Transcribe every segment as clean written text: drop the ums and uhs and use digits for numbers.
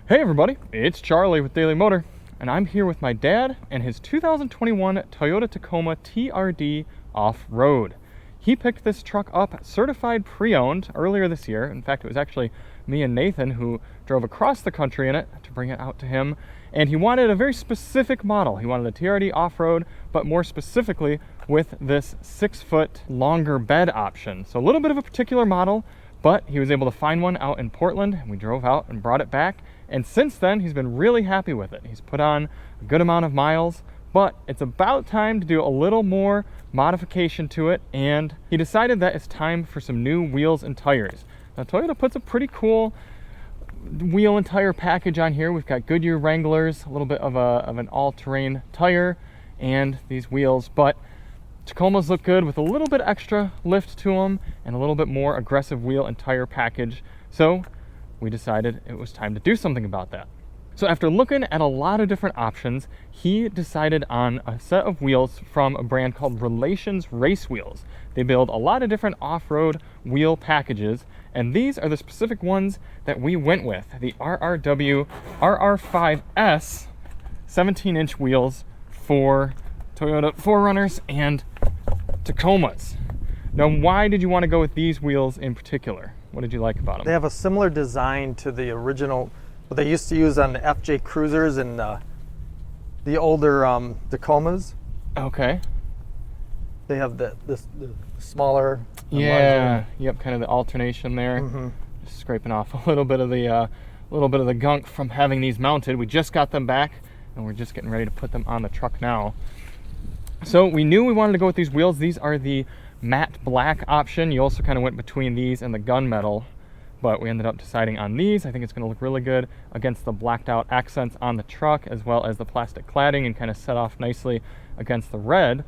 Hey everybody, it's Charlie with Daily Motor, and I'm here with my dad and his 2021 Toyota Tacoma TRD Off-road. He picked this truck up certified pre-owned earlier this year. In fact, it was actually me and Nathan who drove across the country in it to bring it out to him. And he wanted a very specific model. He wanted a TRD Off-road, but more specifically with this 6-foot longer bed option. So a little bit of a particular model, but he was able to find one out in Portland, and we drove out and brought it back. And since then, he's been really happy with it. He's put on a good amount of miles, but it's about time to do a little more modification to it, and he decided that it's time for some new wheels and tires. Now, Toyota puts a pretty cool wheel and tire package on here. We've got Goodyear Wranglers, a little bit of an all-terrain tire, and these wheels, but Tacomas look good with a little bit extra lift to them and a little bit more aggressive wheel and tire package. So we decided it was time to do something about that. So after looking at a lot of different options, he decided on a set of wheels from a brand called Relations Race Wheels. They build a lot of different off-road wheel packages, and these are the specific ones that we went with. The RRW RR5-S 17-inch wheels for Toyota 4Runners and Tacomas. Now, why did you want to go with these wheels in particular? What did you like about them? They have a similar design to the original, what they used to use on the FJ Cruisers and the older Tacomas. Okay. They have the smaller. Yeah. Yep. Kind of the alternation there. Mm-hmm. Just scraping off a little bit of the gunk from having these mounted. We just got them back, and we're just getting ready to put them on the truck now. So we knew we wanted to go with these wheels. These are the matte black option. You also kind of went between these and the gunmetal, but we ended up deciding on these. I think it's going to look really good against the blacked out accents on the truck, as well as the plastic cladding, and kind of set off nicely against the red.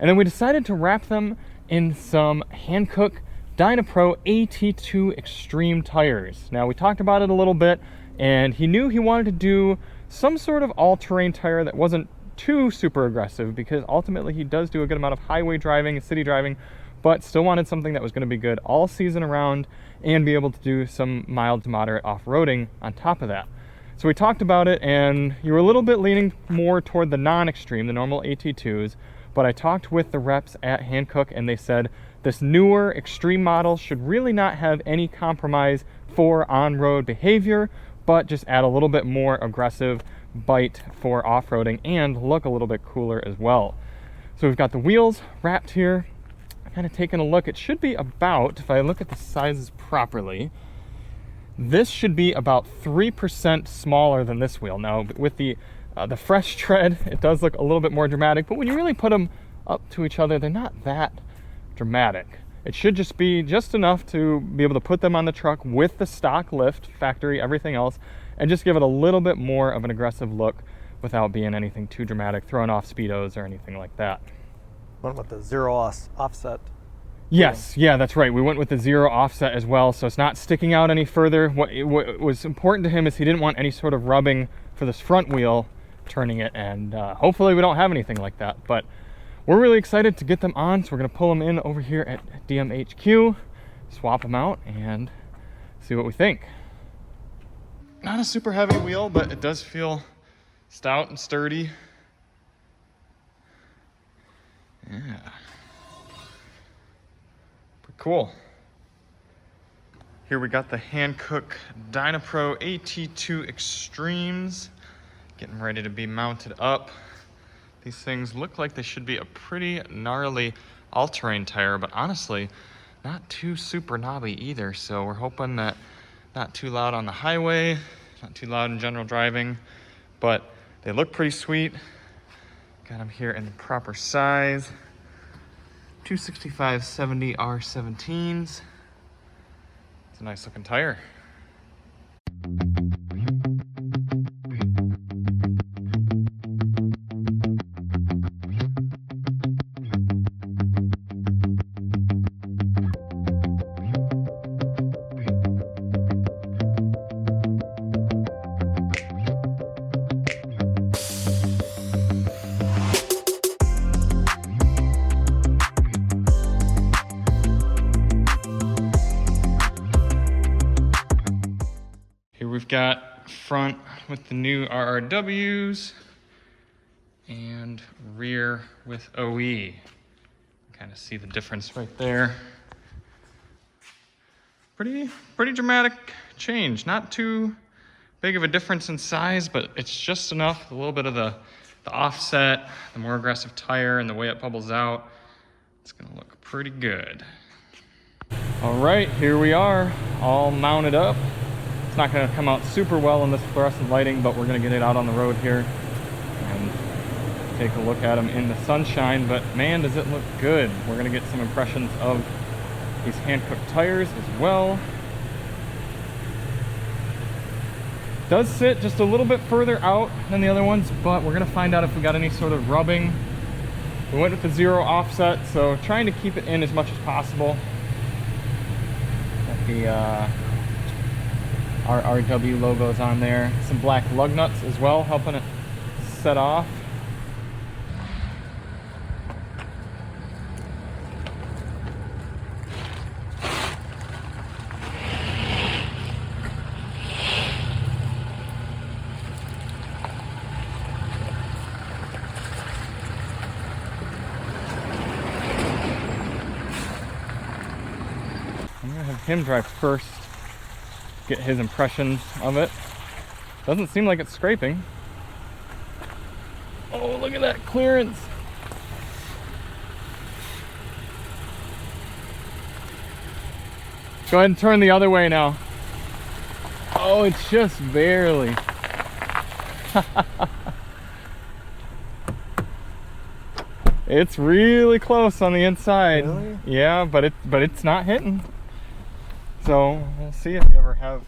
And then we decided to wrap them in some Hankook Dynapro AT2 Xtreme tires. Now, we talked about it a little bit, and he knew he wanted to do some sort of all-terrain tire that wasn't too super aggressive, because ultimately he does do a good amount of highway driving and city driving, but still wanted something that was going to be good all season around and be able to do some mild to moderate off-roading on top of that. So we talked about it, and you were a little bit leaning more toward the non-extreme, the normal AT2s, but I talked with the reps at Hankook, and they said this newer extreme model should really not have any compromise for on-road behavior, but just add a little bit more aggressive bite for off-roading and look a little bit cooler as well. So we've got the wheels wrapped here. Kind of taking a look, it should be about, if I look at the sizes properly, this should be about 3% smaller than this wheel. Now, with the fresh tread, it does look a little bit more dramatic, but when you really put them up to each other, they're not that dramatic. It should just be just enough to be able to put them on the truck with the stock lift, factory, everything else, and just give it a little bit more of an aggressive look without being anything too dramatic, throwing off speedos or anything like that. Went with the zero offset. Yes, yeah, that's right. We went with the zero offset as well, so it's not sticking out any further. What was important to him is he didn't want any sort of rubbing for this front wheel turning it, and hopefully we don't have anything like that. But we're really excited to get them on, so we're going to pull them in over here at DMHQ, swap them out, and see what we think. Not a super heavy wheel, but it does feel stout and sturdy. Yeah. Pretty cool. Here we got the Hankook Dynapro AT2 Xtremes getting ready to be mounted up. These things look like they should be a pretty gnarly all-terrain tire, but honestly, not too super knobby either. So we're hoping that not too loud on the highway, not too loud in general driving, but they look pretty sweet. Got them here in the proper size. 265/70 R17s. It's a nice looking tire. We've got front front with the new RRWs and rear with OE. Kind of see the difference right there. Pretty dramatic change. Not too big of a difference in size, but it's just enough. A little bit of the offset, the more aggressive tire, and the way it bubbles out. It's gonna look pretty good. All right, here we are, all mounted up. It's not gonna come out super well in this fluorescent lighting, but we're gonna get it out on the road here and take a look at them in the sunshine. But man, does it look good. We're gonna get some impressions of these Hankook tires as well. Does sit just a little bit further out than the other ones, but we're gonna find out if we got any sort of rubbing. We went with the 0 offset, so trying to keep it in as much as possible. Got the RRW logos on there. Some black lug nuts as well, helping it set off. I'm gonna have him drive first, get his impressions of it. Doesn't seem like it's scraping. Oh, look at that clearance. Go ahead and turn the other way now. Oh, it's just barely. It's really close on the inside. Really? Yeah, but it's not hitting. So we'll see if you ever have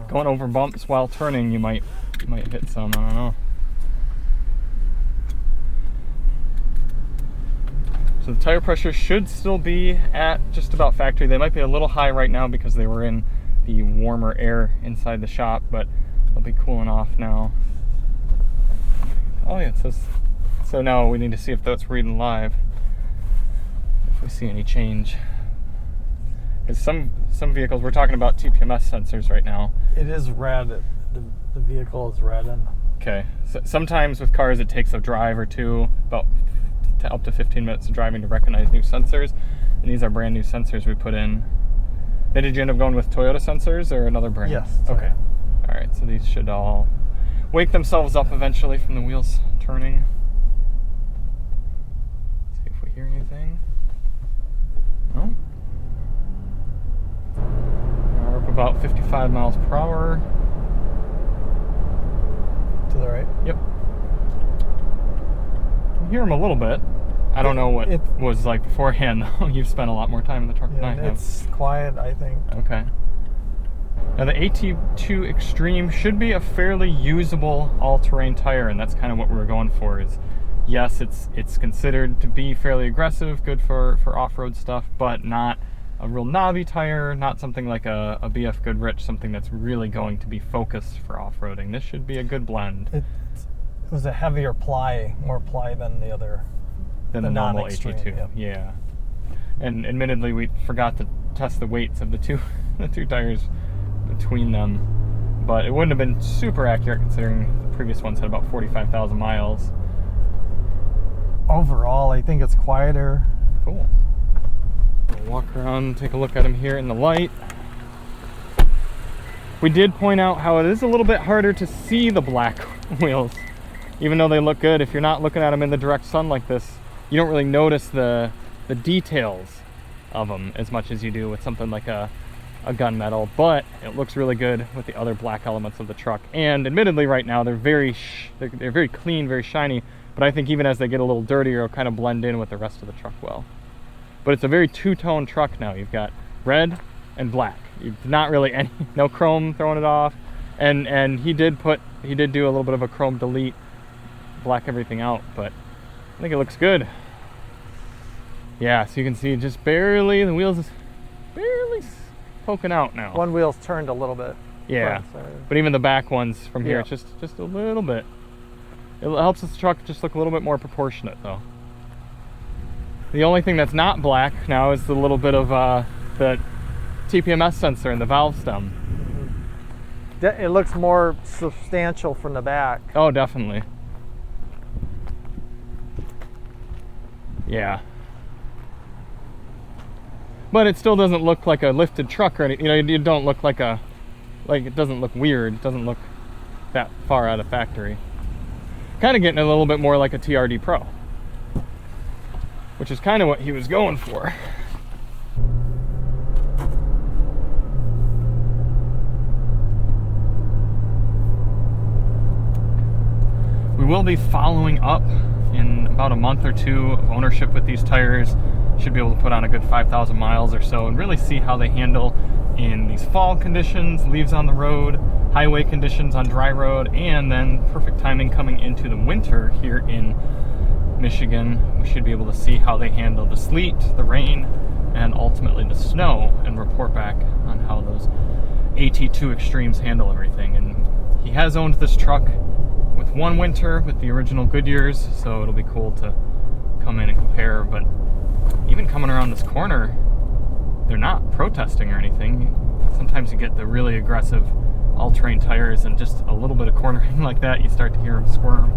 going over bumps while turning. You might hit some. I don't know. So the tire pressure should still be at just about factory. They might be a little high right now because they were in the warmer air inside the shop, but they'll be cooling off now. Oh yeah, it says. So now we need to see if that's reading live. If we see any change. Because some vehicles, we're talking about TPMS sensors right now. It is red. The vehicle is red. Okay. So sometimes with cars it takes a drive or two, about up to 15 minutes of driving to recognize new sensors. And these are brand new sensors we put in. Now, did you end up going with Toyota sensors or another brand? Yes. Okay. All right. So these should all wake themselves up eventually from the wheels turning. See if we hear anything. No. We're up about 55 miles per hour. To the right? Yep. You can hear them a little bit. I don't know what it was like beforehand, though. You've spent a lot more time in the truck than I have. It's quiet, I think. Okay. Now the AT2 Xtreme should be a fairly usable all-terrain tire, and that's kind of what we were going for. Is yes, it's considered to be fairly aggressive, good for off-road stuff, but not a real knobby tire, not something like a BF Goodrich, something that's really going to be focused for off-roading. This should be a good blend. It was a heavier ply, more ply than the other. Than the normal AT2, yeah. And admittedly, we forgot to test the weights of the two tires between them, but it wouldn't have been super accurate considering the previous ones had about 45,000 miles. Overall, I think it's quieter. Cool. We'll walk around and take a look at them here in the light. We did point out how it is a little bit harder to see the black wheels, even though they look good. If you're not looking at them in the direct sun like this, you don't really notice the details of them as much as you do with something like a gunmetal, but it looks really good with the other black elements of the truck. And admittedly right now they're very clean, very shiny, but I think even as they get a little dirtier, it'll kind of blend in with the rest of the truck well. But it's a very two-tone truck now. You've got red and black. You've not really no chrome throwing it off, and he did do a little bit of a chrome delete, black everything out, but I think it looks good. Yeah, so you can see just barely, the wheels is barely poking out now. One wheel's turned a little bit. Yeah, but even the back ones from here, it's just a little bit. It helps the truck just look a little bit more proportionate though. The only thing that's not black now is the little bit of the TPMS sensor in the valve stem. It looks more substantial from the back. Oh, definitely. Yeah. But it still doesn't look like a lifted truck or anything. You know, you don't look like a, like, it doesn't look weird. It doesn't look that far out of factory. Kind of getting a little bit more like a TRD Pro, which is kind of what he was going for. We will be following up in about a month or two of ownership with these tires. Should be able to put on a good 5,000 miles or so and really see how they handle in these fall conditions, leaves on the road, highway conditions on dry road, and then perfect timing coming into the winter here in Michigan. We should be able to see how they handle the sleet, the rain, and ultimately the snow, and report back on how those AT2 Xtremes handle everything. And he has owned this truck with one winter with the original Goodyears, so it'll be cool to come in and compare. But even coming around this corner, they're not protesting or anything. Sometimes you get the really aggressive all-terrain tires, and just a little bit of cornering like that, you start to hear them squirm.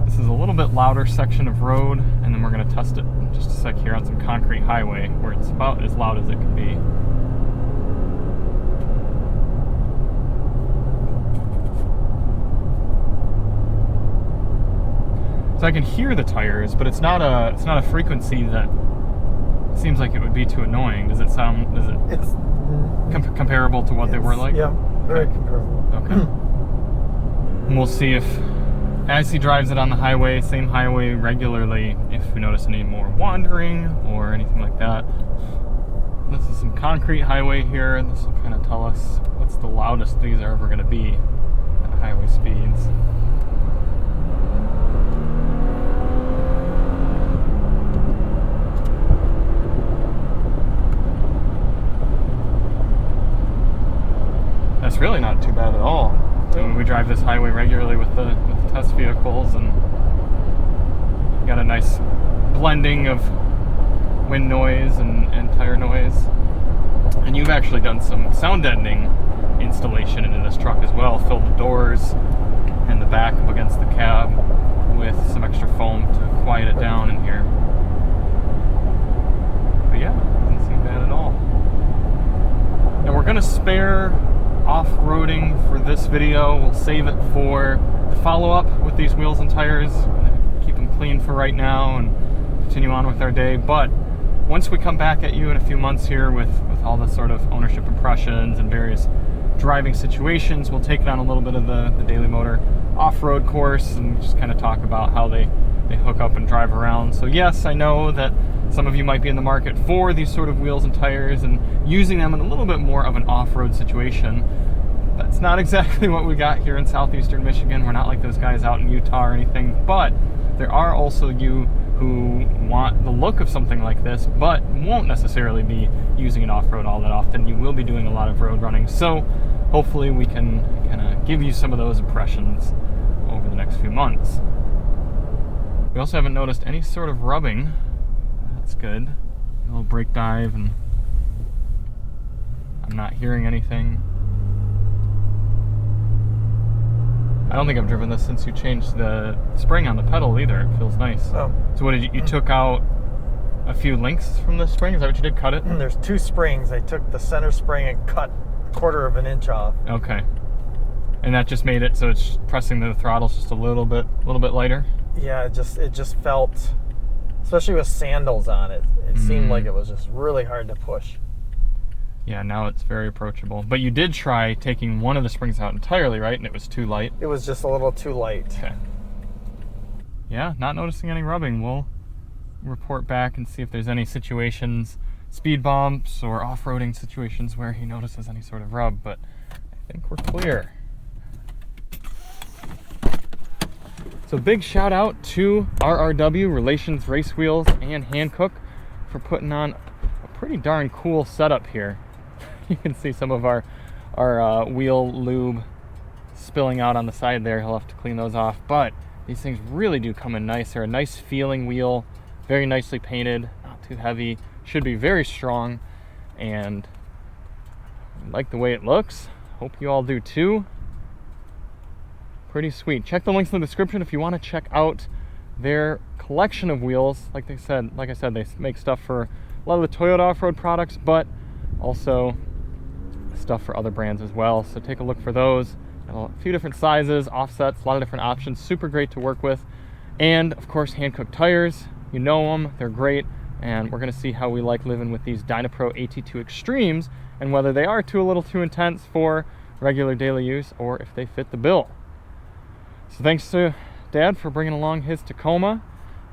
This is a little bit louder section of road, and then we're going to test it in just a sec here on some concrete highway where it's about as loud as it can be. So I can hear the tires, but it's not a frequency that seems like it would be too annoying. Does it sound? It's comparable to what they were like? Yeah, very comparable. Okay. And we'll see if, as he drives it on the highway, same highway regularly, if we notice any more wandering or anything like that. This is some concrete highway here, and this will kind of tell us what's the loudest these are ever going to be at highway speeds. That's really not too bad at all. I mean, we drive this highway regularly with the test vehicles, and got a nice blending of wind noise and tire noise. And you've actually done some sound deadening installation into this truck as well. Filled the doors and the back up against the cab with some extra foam to quiet it down in here. But yeah, doesn't seem bad at all. And we're gonna spare off-roading for this video. We'll save it for the follow-up with these wheels and tires. Keep them clean for right now and continue on with our day. But once we come back at you in a few months here with all the sort of ownership impressions and various driving situations, we'll take it on a little bit of the Daily Motor off-road course and just kind of talk about how they hook up and drive around. So yes, I know that some of you might be in the market for these sort of wheels and tires and using them in a little bit more of an off-road situation. That's not exactly what we got here in southeastern Michigan. We're not like those guys out in Utah or anything, but there are also you who want the look of something like this, but won't necessarily be using it off-road all that often. You will be doing a lot of road running, so hopefully we can kind of give you some of those impressions over the next few months. We also haven't noticed any sort of rubbing. That's good. A little brake dive, and I'm not hearing anything. I don't think I've driven this since you changed the spring on the pedal either. It feels nice. Oh. So what did you took out a few links from the spring? Is that what you did? Cut it? There's two springs. I took the center spring and cut a 1/4 of an inch off. Okay. And that just made it so it's pressing the throttles just a little bit lighter? Yeah, it just felt, especially with sandals on it, it seemed like it was just really hard to push. Yeah, now it's very approachable. But you did try taking one of the springs out entirely, right? And it was too light? It was just a little too light. Okay. Yeah, not noticing any rubbing. We'll report back and see if there's any situations, speed bumps or off-roading situations where he notices any sort of rub, but I think we're clear. So big shout out to RRW, Relations Race Wheels, and Hankook for putting on a pretty darn cool setup here. You can see some of our wheel lube spilling out on the side there. He'll have to clean those off, but these things really do come in nice. They're a nice feeling wheel, very nicely painted, not too heavy, should be very strong, and I like the way it looks. hope you all do too. Pretty sweet. Check the links in the description if you want to check out their collection of wheels. Like I said, they make stuff for a lot of the Toyota off-road products, but also stuff for other brands as well. So take a look for those. A few different sizes, offsets, a lot of different options. Super great to work with. And of course, Hankook tires. You know them, they're great. And we're gonna see how we like living with these Dynapro AT2 Xtremes and whether they are a little too intense for regular daily use or if they fit the bill. So thanks to Dad for bringing along his Tacoma,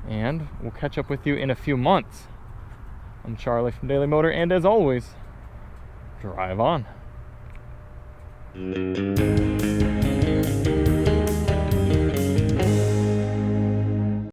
and we'll catch up with you in a few months. I'm Charlie from Daily Motor, and as always, drive on.